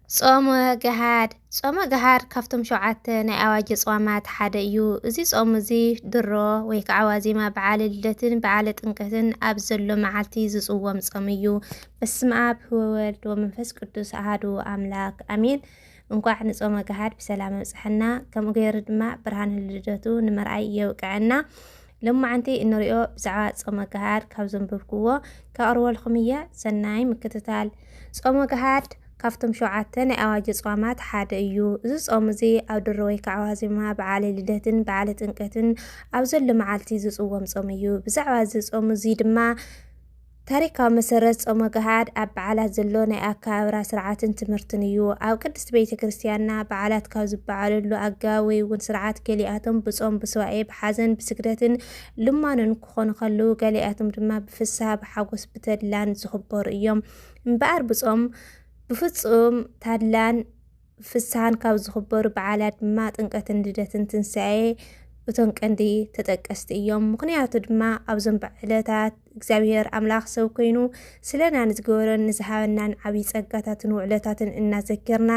ጾመ ገሃድ ካብቶም 7 ናይ ኣዋጅ ጾማት ሓደ እዩ። እዚ ጾም እዚ ድሮ ወይ ከዓ ዋዜማ በዓል ልደትን በዓል ጥምቀትን ኣብ ዘሎ መዓልቲ ዝጽወም ጾም እዩ። በስመ አብ ወወልድ ወመንፈስ ቅዱስ አሐዱ አምላክ አሜን። እንኳዕ ንጾመ ገሃድ ብሰላም በጽሐና ከምኡ ገይሩ ድማ ብርሃን ልደቱ ንመርኣይ የብቅዐና። ለማዓንቲ እንሪኦ ብዛዕባ ጾመ ገሃድ ካብ ዘንበብክዎ ከቅርበልኩም እየ። ሰናይ ምክትታል። ጾመ ገሃድ ካብቶም 7 ናይ ኣዋጅ ጾማት ሓደ እዩ። እዚ ጾም እዚ ኣብ ድሮ ወይ ከዓ ዋዜማ በዓል ልደትን በዓል ጥምቀትን ኣብ ዘሎ መዓልቲ ዝጽወም ጾም እዩ። ብዛዕባ እዚ ጾም እዚ ድማ ታሪካዊ መሰረት ጾመ ገሃድ ኣብ በዓላት ዘሎ ናይ ኣከባብራ ስርዓትን ትምህርትን እዩ። ኣብ ቅድስት ቤተ ክርስቲያንና በዓላት ካብ ዝበዓለሉ ኣገባብ ወይ እውን ስርዓት ገሊኣቶም ብጾም ብስዋኤ ብሓዘን ብስግደትን ልማንን ክኾኑ ከለዉ ገሊኣቶም ድማ ብፍስሓ ብሓጎስ ብተድላን ዝኽበሩ እዮም። እምበኣር ብጾም ብፍጹም ታድላን ፍስሓን ካብ ዝኽበሩ በዓላት ድማ ጥምቀትን ልደትን ትንሳኤ እቶም ቀንዲ ተጠቀስቲ እዮም። ምክንያቱ ድማ ኣብዞም ዕለታት እግዚአብሔር ኣምላኽ ሰብ ኮይኑ ስለና ንዝገበሮን ንዝሃበናን ዓብይ ጸጋታትን ውዕለታትን እናዘከርና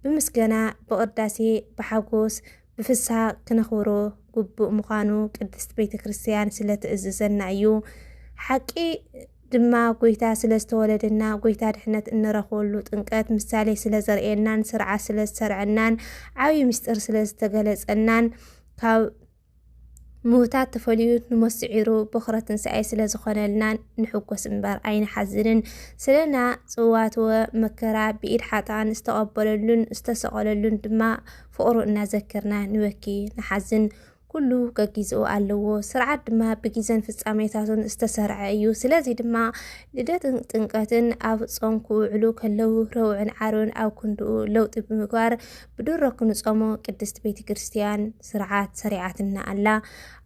ብምስጋና ብቅዳሴ ብሓጎስ ብፍስሓ ክነኽብሮ ግቡእ ምዃኑ ቅድስት ቤተ ክርስቲያን ስለትእዝዘና እዩ። ሓቂ ድማ ጎይታ ስለዝተወለደና ጎይታ ድሕነት እንረኽበሉ ጥምቀት ምሳሌ ስለዘርእየናን ስርዓት ስለዝሰርዐናን ዓብይ ምስጢር ስለዝተገለጸናን ካብ ሙታት ተፈልዩ ንመስዒሩ ብኽረ ትንሳኤ ስለዝኾነልናን ንሕጎስ እምበር ኣይንሓዝንን። ስለና ጽዋትወ መከራ ብኢድ ሓጥኣን ዝተቐበለሉን ዝተሰቐለሉን ድማ ፍቕሩ እናዘከርና ንበኪ ንሓዝን ኩሉ ገጊዝኡ ኣለዎ። ስርዓት ድማ ብግዜን ፍጻሜታቱን ዝተሰርዐ እዩ። ስለዚ ድማ ልደትን ጥምቀትን ኣብ ጾም ክውዕሉ ከለዉ ረውዕን ዓርብን ኣብ ክንድኡ ለውጢ ብምግባር ብድሮ ክንጾሞ ቅድስት ቤተ ክርስቲያን ስርዓት ሰሪዓትና ኣላ።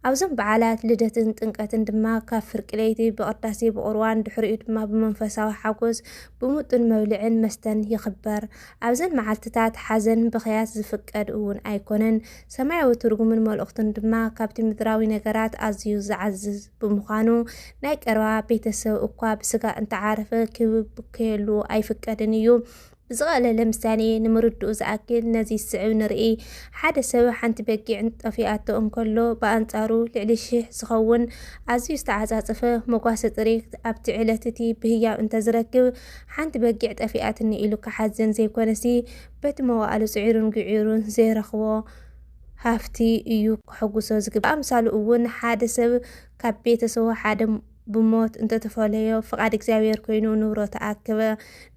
ኣብዞም በዓላት ልደትን ጥምቀትን ድማ ካብ ፍርቂ ለይቲ ብቅዳሴ ብቁርባን ድሕሪኡ ድማ ብመንፈሳዊ ሓጎስ ብምጡን መብልዕን መስተን ይኽበር። ኣብዘን መዓልትታት ሓዘን ብኽያት ዝፍቀድ እውን ኣይኮነን። ሰማያዊ ትርጉምን መልእኽትን ድማ ካብቲ ምድራዊ ነገራት ኣዝዩ ዝዓዝዝ ብምዃኑ ናይ ቀረባ ቤተሰብ እኳ ብስጋ እንተዓረፈ ክብከየሉ ኣይፍቀድን እዩ። ብዝቐለለ ምሳሌ ንምርድኡ ዝኣክል ነዚ ስዕብ ንርኢ። ሓደ ሰብ ሓንቲ በጊዕ ጠፊኣቶ እንከሎ ብኣንጻሩ ልዕሊ 1000 ዝኸውን ኣዝዩ ዝተዓፃፀፈ መጓሰ ጥሪት ኣብቲ ዕለት እቲ ብህያው እንተዝረክብ ሓንቲ በጊዕ ጠፊኣትኒ ኢሉ ክሓዘን ዘይኮነሲ በቲ መዋእሉ ጽዒሩን ግዒሩን ዘይረኽቦ ሃፍቲ እዩ ክሕጉሶ ዝግባእ። ኣምሳሉ እውን ሓደ ሰብ ካብ ቤተሰቡ ሓደ ብሞት እንተተፈለዮ ፍቃድ እግዚአብሔር ኮይኑ ንብሮ ተኣከበ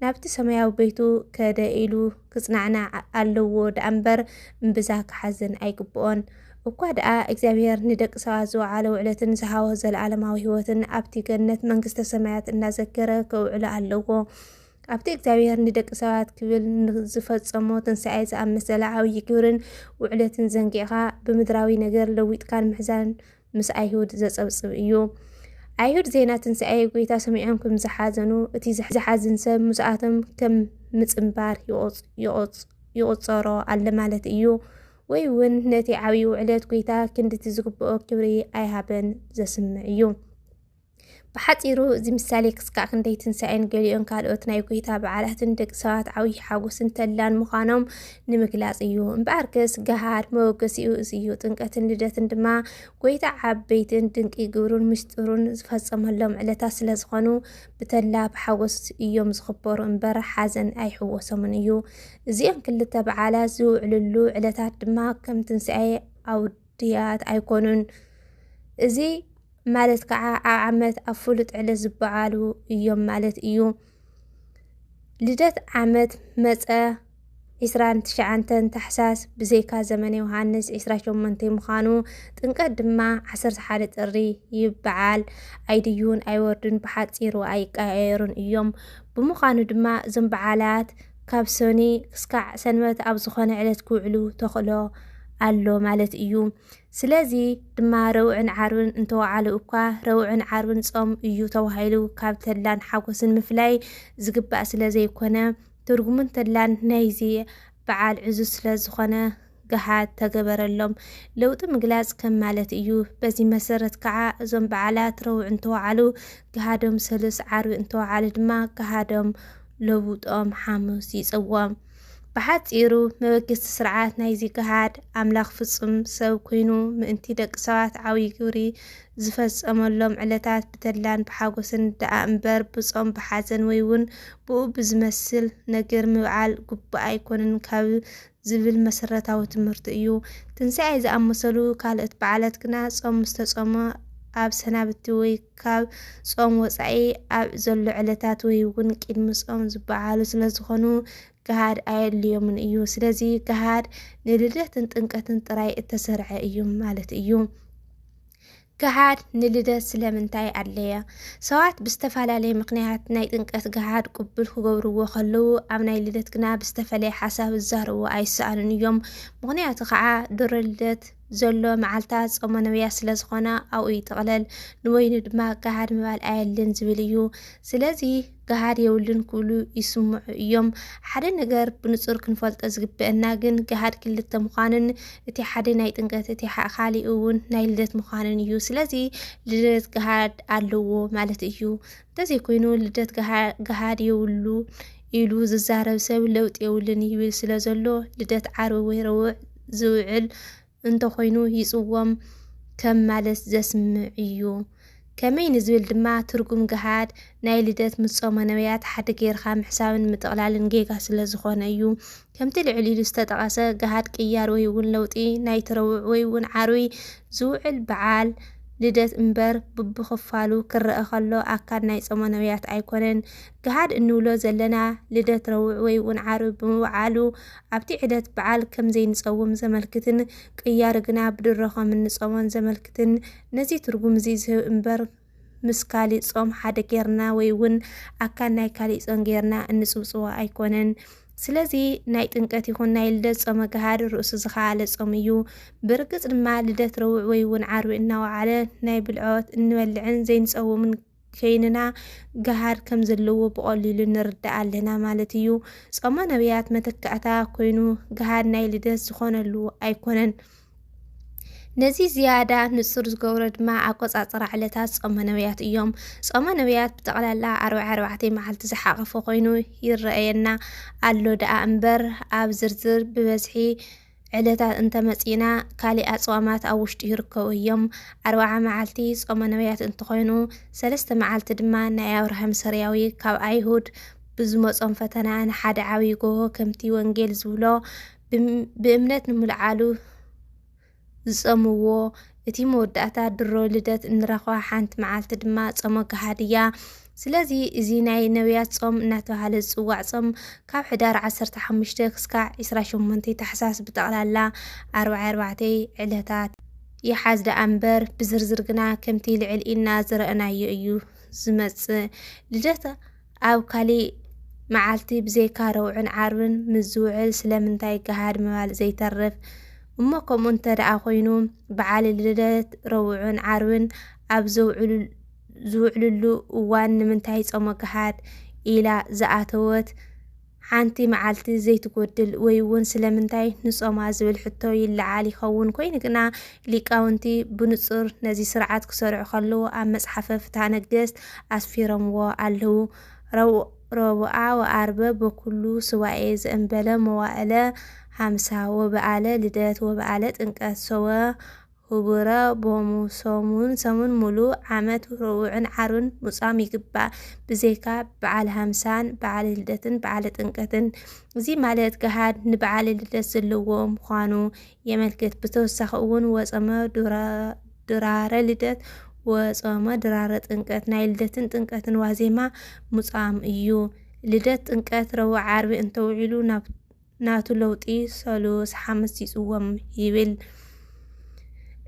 ናብቲ ሰማያዊ ቤቱ ከደ ኢሉ ክጽናዕና ኣለዎ ዳእምበር እምብዛ ክሓዝን ኣይግብኦን። እኳ ደኣ እግዚአብሔር ንደቂ ሰባት ዝወዓለ ውዕለትን ዝሃቦ ዘለዓለማዊ ህይወትን ኣብቲ ገነት መንግስተ ሰማያት እናዘከረ ከውዕሎ ኣለዎ። ኣብቲ እግዚአብሔር ንደቂ ሰባት ክብል ዝፈጸሞ ትንሳኤ ዝኣመሰለ ዓብይ ግብርን ውዕለትን ዘንጊዕኻ ብምድራዊ ነገር ለዊጥካን ምሕዛን ምስ ኣይሁድ ዘጸብጽብ እዩ። ኣይሁድ ዜና ትንሳኤ ጎይታ ሰሚዖም ከም ዝሓዘኑ እቲ ዝሓዝን ሰብ ምስኣቶም ከም ምጽምባር ይቆጸሮ ኣለ ማለት እዩ። ወይ እውን ነቲ ዓብይ ውዕለት ጎይታ ክንድቲ ዝግብኦ ክብሪ ኣይሃበን ዘስምዕ እዩ። ብሓፂሩ እዚ ምሳሌ ክስካዕ ክንደይ ትንሳኤን ገሊኦን ካልኦት ናይ ጎይታ በዓላትን ደቂ ሰባት ዓብይ ሓጎስን ተድላን ምዃኖም ንምግላጽ እዩ። እምበኣርከስ ገሃድ መወገሲኡ እዚ እዩ። ጥምቀትን ልደትን ድማ ጎይታ ዓበይትን ድንቂ ግብሩን ምስጢሩን ዝፈጸመሎም ዕለታት ስለዝኾኑ ብተድላ ብሓጎስ እዮም ዝኽበሩ እምበር ሓዘን ኣይሕወሶምን እዩ። እዚኦም ክልተ በዓላት ዝውዕልሉ ዕለታት ድማ ከም ትንሳኤ ኣውድያት ኣይኮኑን። እዚ ማለት ከዓ ኣብ ዓመት ኣብ ፍሉጥ ዕለት ዝበዓሉ እዮም ማለት እዩ። ልደት ዓመት መፀ 29 ታሕሳስ ብዘይካ ዘመነ ዮሃንስ 28 ምዃኑ ጥምቀት ድማ 11 ጥሪ ይበዓል። ኣይድዩን ኣይወርድን ብሓፂሩ ኣይቀያየሩን እዮም። ብምዃኑ ድማ እዞም በዓላት ካብ ሰኒ ክስካዕ ሰንበት ኣብ ዝኾነ ዕለት ክውዕሉ ተኽእሎ ኣሎ ማለት እዩ። ስለዚ ድማ ረውዕን ዓርብን እንተወዓሉ እኳ ረውዕን ዓርብን ጾም እዩ ተባሂሉ ካብ ተድላን ሓጎስን ምፍላይ ዝግባእ ስለ ዘይኮነ ትርጉምን ተድላን ናይዚ በዓል ዕዙዝ ስለ ዝኾነ ገሃድ ተገበረሎም ለውጢ ምግላጽ ከም ማለት እዩ። በዚ መሰረት ከዓ እዞም በዓላት ረውዕ እንተወዓሉ ገሃዶም ሰሉስ ዓርቢ እንተወዓሉ ድማ ገሃዶም ለውጦም ሓሙስ ይጽወም። بحاطيሩ መበገስቲ ስርዓት ናይዚ ገሃድ ኣምላኽ ፍጹም ሰብ ኮይኑ ምእንቲ ደቂ ሰባት ዓብዪ ግብሪ ዝፈጸመሎም ዕለታት ብተድላን ብሓጎስን ደኣ እምበር ብጾም ብሓዘን ወይ እውን ብኡ ብዝመስል ነገር ምብዓል ጉቡእ ኣይኮነን ካብ ዝብል መሰረታዊ ትምህርቲ እዩ። ትንሣኤ ዝኣመሰሉ ካልኦት በዓላት ግና ጾም ዝተጾመ ኣብ ሰናብቲ ወይ ካብ ጾም ወጻኢ ኣብ ዘሎ ዕለታት ወይ እውን ቅድሚ ጾም ዝበዓሉ ስለ ዝኾኑ ገሃድ ኣየድልዮምን እዩ። ስለዚ ገሃድ ንልደትን ጥምቀትን ጥራይ እተሰርዐ እዩ ማለት እዩ። ገሃድ ንልደት ስለምንታይ ኣድለየ? ሰባት ብዝተፈላለየ ምክንያት ናይ ጥምቀት ገሃድ ቅቡል ክገብርዎ ከለዉ ኣብ ናይ ልደት ግና ብዝተፈለየ ሓሳብ ዝዛረብዎ ኣይሰኣኑን እዮም። ምክንያቱ ከዓ ድሮ ልደት ዘሎ መዓልታት ጾመ ነቢያት ስለ ዝኾነ ኣብኡ ይጥቕለል ንወይኑ ድማ ገሃድ ምባል ኣየድልን ዝብል እዩ። ስለዚ ገሃድ የብሉን ክብሉ ይስምዑ እዮም። ሓደ ነገር ብንጹር ክንፈልጦ ዝግብአና ግን ገሃድ ክልተ ምዃንን እቲ ሓደ ናይ ጥምቀት እቲ ካሊእ እውን ናይ ልደት ምዃንን እዩ። ስለዚ ልደት ገሃድ ኣለዎ ማለት እዩ። እንተዘይኮይኑ ልደት ገሃድ የብሉ ኢሉ ዝዛረብ ሰብ ለውጢ የብሉን ይብል ስለ ዘሎ ልደት ዓርቢ ወይ ረቡዕ ዝውዕል እንተኾይኑ ይጽወም ከም ማለት ዘስምዕ እዩ። ከመይ ንዝብል ድማ ትርጉም ገሃድ ናይ ልደት ምስ ጾመ ነቢያት ሓደ ጌርካ ምሕሳብን ምጥቕላልን ጌጋ ስለ ዝኾነ እዩ። ከምቲ ልዕል ኢሉ ዝተጠቐሰ ገሃድ ቅያር ወይ እውን ለውጢ ናይ ረቡዕ ወይ እውን ዓርቢ ዝውዕል በዓል ልደት እምበር ብብኽፋሉ ክረአ ከሎ ኣካል ናይ ጾመ ነቢያት ኣይኮነን። ገሃድ እንብሎ ዘለና ልደት ረቡዕ ወይ እውን ዓርቢ ብምብዓሉ ኣብቲ ዕለት በዓል ከምዘይንጸውም ዘመልክትን ቅያር ግና ብድሮ ከም እንጾሞን ዘመልክትን ነዚ ትርጉም እዚ ዝህብ እምበር ምስ ካሊእ ጾም ሓደ ጌርና ወይ እውን ኣካል ናይ ካሊእ ጾም ጌርና እንጽውጽዎ ኣይኮነን። ስለዚ ናይ ጥምቀት ይኹን ናይ ልደት ጾመ ገሃድ ርእሱ ዝኸኣለ ጾም እዩ። ብርግጽ ድማ ልደት ረቡዕ ወይ እውን ዓርቢ እናወዓለ ናይ ብልዖት እንበልዕን ዘይንጸውምን ከይንና ገሃድ ከም ዘለዎ ብቐሊሉ ንርዳእ ኣለና ማለት እዩ። ጾመ ነቢያት መተካእታ ኮይኑ ገሃድ ናይ ልደት ዝኾነሉ ኣይኮነን። ነዚ ዝያዳ ንጹር ዝገብሮ ድማ ኣቆጻጽራ ዕለታት ጾመ ነቢያት እዮም። ጾመ ነቢያት ብጠቕላላ 44 መዓልቲ ዝሓቐፈ ኮይኑ ይረአየና ኣሎ ደኣ እምበር ኣብ ዝርዝር ብበዝሒ ዕለታት እንተመጺና ካሊእ ኣጽዋማት ኣብ ውሽጡ ይርከቡ እዮም። 40 መዓልቲ ጾመ ነቢያት እንትኾይኑ 3 መዓልቲ ድማ ናይ ኣብርሃም ሰርያዊ ካብ ኣይሁድ ብዝመጾም ፈተና ንሓደ ዓብዪ ጎቦ ከምቲ ወንጌል ዝብሎ ብእምነት ንምልዓሉ ዝጸምዎ እቲ መወዳእታ ድሮ ልደት እንረኽባ ሓንቲ መዓልቲ ድማ ጾመ ገሃድ እያ። ስለዚ እዚ ናይ ነቢያት ጾም እናተባህለ ዝጽዋዕ ጾም ካብ ሕዳር 15 ክሳብ 28 ታሕሳስ ብጠቕላላ 44 ዕለታት ይሓዝ ደኣ እምበር ብዝርዝር ግና ከምቲ ልዕል ኢልና ዝረአናዮ እዩ ዝመጽእ። ልደት ኣብ ካሊእ መዓልቲ ብዘይካ ረቡዕን ዓርብን ምስ ዝውዕል ስለምንታይ ገሃድ ምባል ዘይተርፍ? እሞ ከምኡ እንተ ደኣ ኮይኑ በዓል ልደት ረቡዕን ዓርብን ኣብ ዝውዕልሉ እዋን ንምንታይ ጾመ ገሃድ ኢላ ዝኣተወት ሓንቲ መዓልቲ ዘይትጎድል ወይ እውን ስለምንታይ ንጾማ ዝብል ሕቶ ይለዓል ይኸውን። ኮይኑ ግና ሊቃውንቲ ብንጹር ነዚ ስርዓት ክሰርዑ ከለዉ ኣብ መጽሓፈ ፍትሐ ነገሥት ኣስፊሮምዎ ኣለዉ። ረቡዓ ወዓርበ በኩሉ ሱባኤ ዘእንበለ መዋእለ 50 ወበዓለ ልደት ወበዓለ ጥምቀት ሰወ ህቡረ ቦሙ ሰሙን ሙሉእ ዓመት ረቡዕን ዓርብን ምጻም ይግባእ ብዘይካ በዓል 50ን በዓል ልደትን በዓል ጥምቀትን። እዚ ማለት ገሃድ ንበዓል ልደት ዘለዎ ምዃኑ የመልክት። ብተወሳኺ እውን ወጸመ ድራረ ልደት ወጸመ ድራረ ጥምቀት ናይ ልደትን ጥምቀትን ዋዜማ ምጻም እዩ። ልደት ጥምቀት ረቡዕ ዓርቢ እንተውዒሉ ናቱ ለውጢ ሰሉስ ሓሙስ ይጽወም ይብል።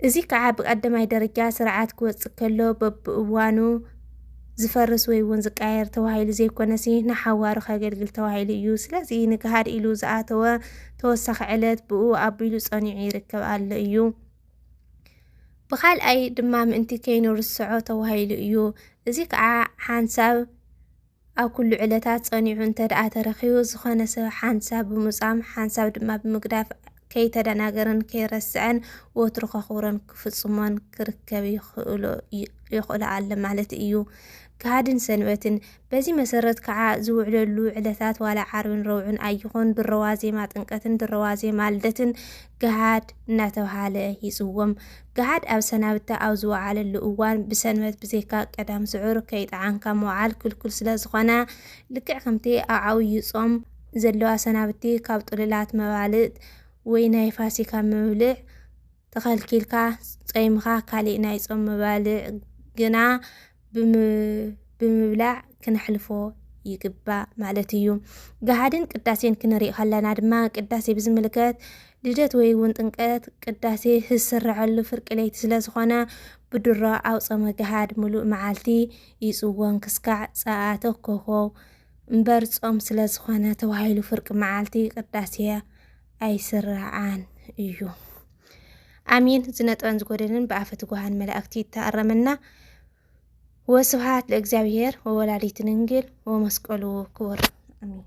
እዚ ከዓ ብቀዳማይ ደረጃ ስርዓት ክወጽእ ከሎ በብእዋኑ ዝፈርስ ወይ እውን ዝቃየር ተባሂሉ ዘይኮነሲ ንሓዋሩ ከገልግል ተባሂሉ እዩ። ስለዚ ንገሃድ ኢሉ ዝኣተወ ተወሳኺ ዕለት ብኡ ኣቢሉ ጸኒዑ ይርከብ ኣሎ እዩ። ብኻልኣይ ድማ ምእንቲ ከይንርስዖ ተባሂሉ እዩ። እዚ ከዓ ሓንሳብ ኣብ ኩሉ ዕለታት ጸኒዑ እንተ ደኣ ተረኺቡ ዝኾነ ሰብ ሓንሳብ ብምጻም ሓንሳብ ድማ ብምግዳፍ ከይተደናገረን ከይረስዐን ወትሩ ከኽብሮን ክፍጽሞን ክርከብ ይኽእሉ ኣለ ማለት እዩ። كهادن سنبتن بزي مسرت كعا زوعللو علتات ولا عربن روعن أيخون بالروازي ما تنقتن بالروازي مالدتن كهاد ناتوهاله يسوم كهاد أو سنابتا أو زوعال اللقوان بسنبت بزيكا قدام سعور كيد عنكا موعال كل سلازخوانا لكع خمتي أعو يصوم زلوا سنابتي كابطللات مبالد ويناي فاسيكا مبلع تخلكيلكا صيمخا كالينا يصوم مبالع جنا بمبلع كنحلفو يقبا مالتيو قهادن قداسين كنريق خلانا دما قداسي بزملكات لجات ويون تنقات قداسي هسرعلو فرق ليت سلازخوانا بدرا أو صم قهاد ملوء معالتي يسوون كسكع ساعاتو كوكو مبرد صم سلازخوانا توهايلو فرق معالتي قداسيا أي سرعان إيو آمين زنت أنز قدرن بأفت قهان ملأكتي تأرمنا وسبحات لإግዚአብሔር ወወላዲት ድንግል ወመስቀሉ ክቡር አሜን።